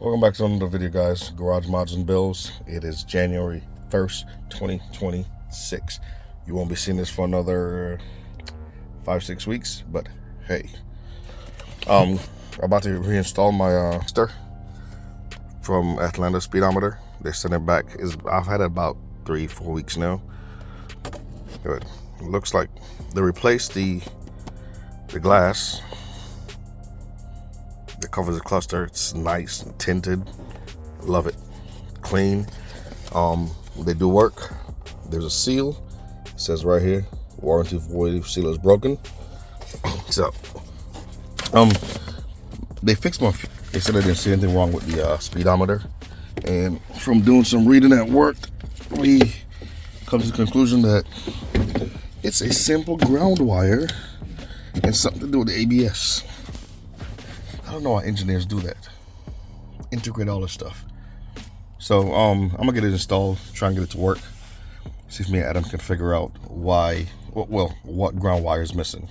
Welcome back to another video, guys. Garage Mods and Builds. It is January 1st, 2026. You won't be seeing this for another 5-6 weeks, but hey. I'm about to reinstall my stir from Atlanta speedometer. They sent it back. I've had it about 3-4 weeks now. It looks like they replaced the glass that covers the cluster. It's nice and tinted. Love it. Clean. They do work. There's a seal. It says right here, warranty void if seal is broken. So they fixed they said they didn't see anything wrong with the speedometer, and from doing some reading at work, we come to the conclusion that it's a simple ground wire and something to do with the ABS. I don't know why engineers do that. Integrate all this stuff. So I'm gonna get it installed, try and get it to work. See if me and Adam can figure out what ground wire is missing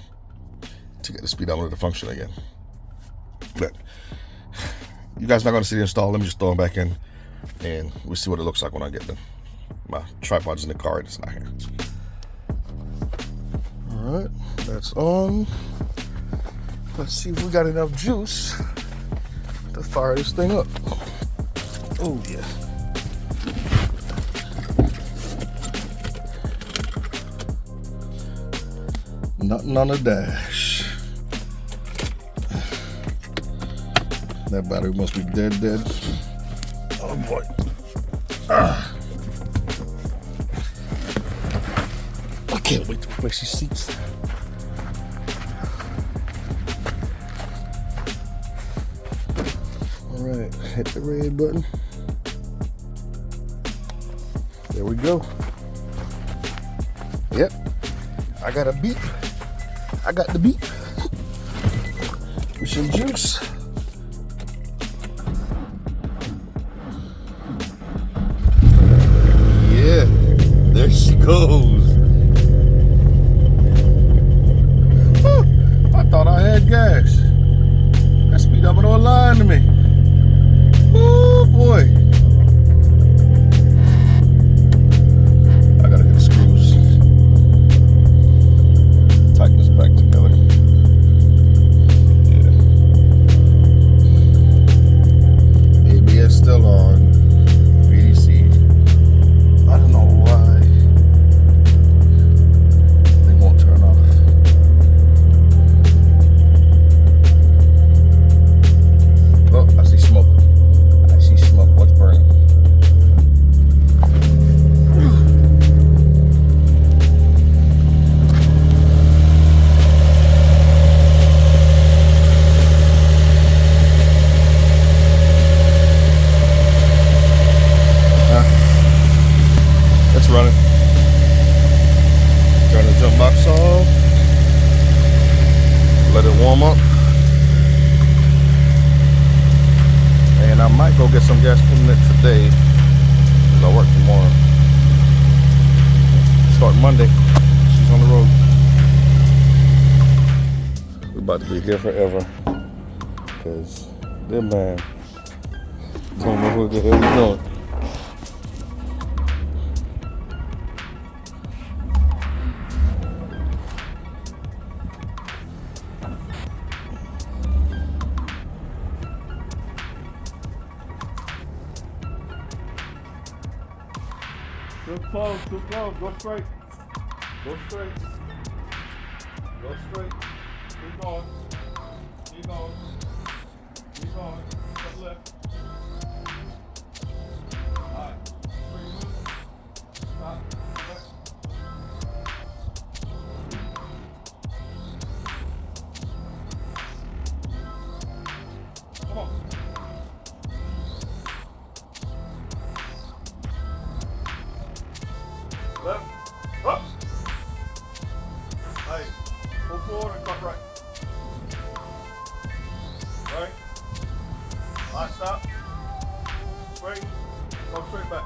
to get the speedometer to function again. But you guys not gonna see the install. Let me just throw them back in and we'll see what it looks like when I get them. My tripod's in the car and it's not here. All right, that's on. Let's see if we got enough juice to fire this thing up. Oh yeah. Nothing on the dash. That battery must be dead. Oh boy. I can't wait to replace these seats. Alright, hit the red button. There we go. Yep. I got a beep. I got the beep. With some juice. Yeah, there she goes. I thought I had gas. That speedometer lying to me. Oh boy. I gotta get the screws. Tighten this back together. Yeah. ABS still on. VDC. I don't know why they won't turn off. Oh, I see smoke. What's burning? It's running. Turn the jump box off. Let it warm up. And I might go get some gas putting it today, because I work tomorrow. Start Monday. She's on the road. We're about to be here forever, because this man don't know what the hell he's doing. Too close, go straight. Go straight. Go straight. Keep going. Keep going. Keep going. Step left. Alright. Stop. Left. Come on. Left, up. Hey, pull forward and cut right. Right. Alright, stop. Straight. Go straight back.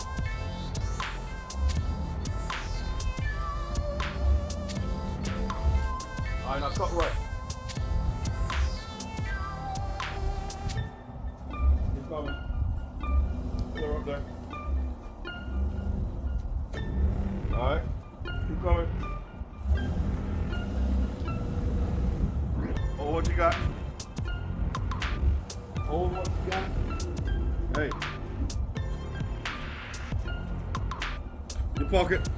Alright, now cut right. Keep coming. Okay. All right. Keep coming. Hold what you got. Hold what you got. Hey. Your pocket.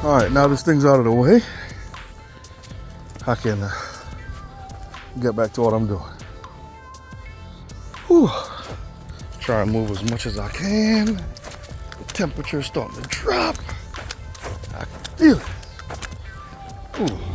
All right, now this thing's out of the way, I can get back to what I'm doing. Whew. Try and move as much as I can. The temperature's starting to drop. I can feel it. Ooh.